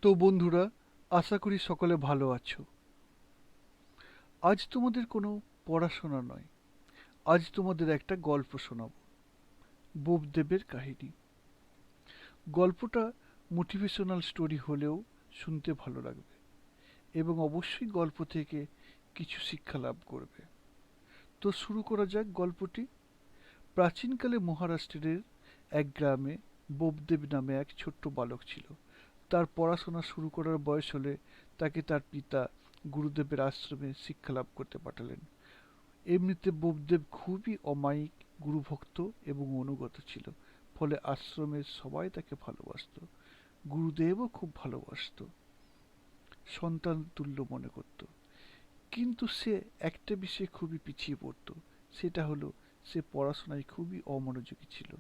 তো বন্ধুরা, আশা করি সকলে ভালো আছো। আজ তোমাদের কোনো পড়াশোনা নয়, আজ তোমাদের একটা গল্প শোনাবো। বোপদেবের কাহিনী। গল্পটা মোটিভেশনাল স্টোরি হলেও শুনতে ভালো লাগবে, এবং অবশ্যই গল্প থেকে কিছু শিক্ষা লাভ করবে। তো শুরু করা যাক গল্পটি। প্রাচীনকালে মহারাষ্ট্রের এক গ্রামে বোপদেব নামে এক ছোট্ট বালক ছিল। তার পড়াশোনা শুরু করার বয়স হলে তাকে তার পিতা গুরুদেবের আশ্রমে শিক্ষালাভ করতে পাঠালেন। এমনিতে বোপদেব খুবই অমায়িক, গুরুভক্ত এবং অনুগত ছিল। ফলে আশ্রমের সবাই তাকে ভালোবাসত। গুরুদেবও খুব ভালোবাসত, সন্তান তুল্য মনে করত। কিন্তু সে একটা বিষয়ে খুবই পিছিয়ে পড়ত। সেটা হলো, সে পড়াশোনায় খুবই অমনোযোগী ছিল।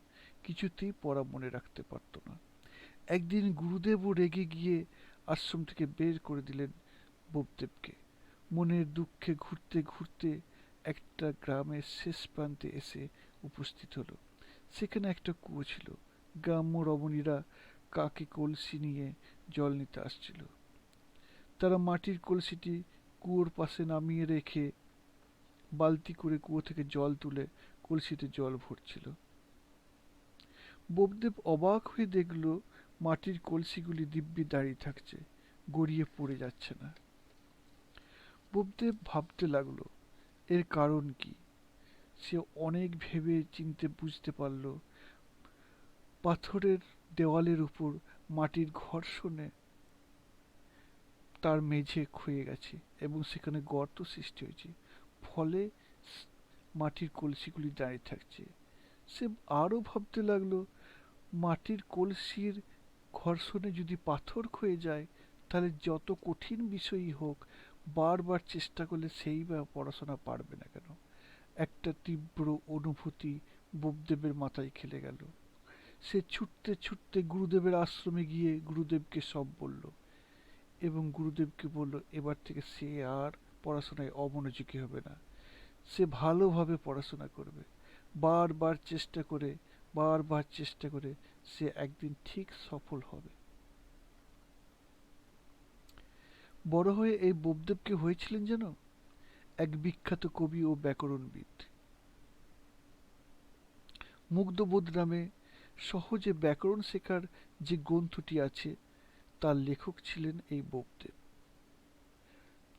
কিছুতেই পড়া মনে রাখতে পারত না। একদিন গুরুদেবও রেগে গিয়ে আশ্রম থেকে বের করে দিলেন বোপদেবকে। মনের দুঃখে ঘুরতে ঘুরতে একটা গ্রামের শেষ প্রান্তে এসে উপস্থিত হলো। সেখানে একটা কুয়ো ছিল। গ্রাম্য রমণীরা কাকে কলসি নিয়ে জল নিতে আসছিল। তারা মাটির কলসিটি কুয়োর পাশে নামিয়ে রেখে বালতি করে কুয়ো থেকে জল তুলে কলসিতে জল ভরছিল। বোপদেব অবাক হয়ে দেখল, মাটির কলসিগুলি দিব্যি দাঁড়িয়ে থাকছে, গড়িয়ে পড়ে যাচ্ছে না। বোপদেব ভাবতে লাগলো, এর কারণ কি? সে অনেক ভেবে চিনতে বুঝতে পারল, পাথরের দেওয়ালের উপর মাটির ঘর্ষণে তার মেঝে ক্ষয়ে গেছে এবং সেখানে গর্ত সৃষ্টি হয়েছে। ফলে মাটির কলসিগুলি দাঁড়িয়ে থাকছে। সে আরো ভাবতে লাগলো, মাটির কলসির ঘর্ষণে যদি পাথর ক্ষয়ে যায়, তাহলে যত কঠিন বিষয়ই হোক, বারবার চেষ্টা করলে সেই বা পড়াশোনা পারবে না কেন? একটা তীব্র অনুভূতি বোপদেবের মাথায় খেলে গেল। সে ছুটতে ছুটতে গুরুদেবের আশ্রমে গিয়ে গুরুদেবকে সব বলল, এবং গুরুদেবকে বলল এবার থেকে সে আর পড়াশোনায় অমনোযোগী হবে না। সে ভালোভাবে পড়াশোনা করবে। বারবার চেষ্টা করে, বারবার চেষ্টা করে সে একদিন ঠিক সফল হবে। বড় হয়ে এই বোপদেবকে হয়েছিলেন যেন এক বিখ্যাত কবি ও ব্যাকরণবিদ। মুগ্ধবোধ নামে সহজে ব্যাকরণ শেখার যে গ্রন্থটি আছে, তার লেখক ছিলেন এই বোপদেব।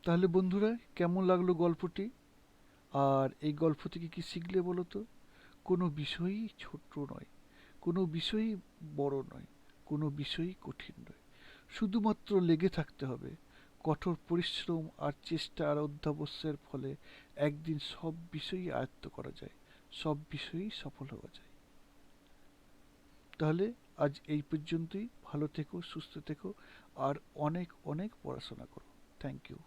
তাহলে বন্ধুরা, কেমন লাগলো গল্পটি? আর এই গল্প থেকে কি শিখলে বলো তো? কোনো বিষয়ই ছোট নয়, কোনো বিষয়ই বড় নয়, কোনো বিষয়ই কঠিন নয়। শুধুমাত্র লেগে থাকতে হবে। কঠোর পরিশ্রম আর চেষ্টা আর অধ্যবসায়ের ফলে একদিন সব বিষয়ই আয়ত্ত করা যায়, সব বিষয়েই সফল হওয়া যায়। তাহলে আজ এই পর্যন্তই। ভালো থেকো, সুস্থ থেকো, আর অনেক অনেক পড়াশোনা করো। Thank you.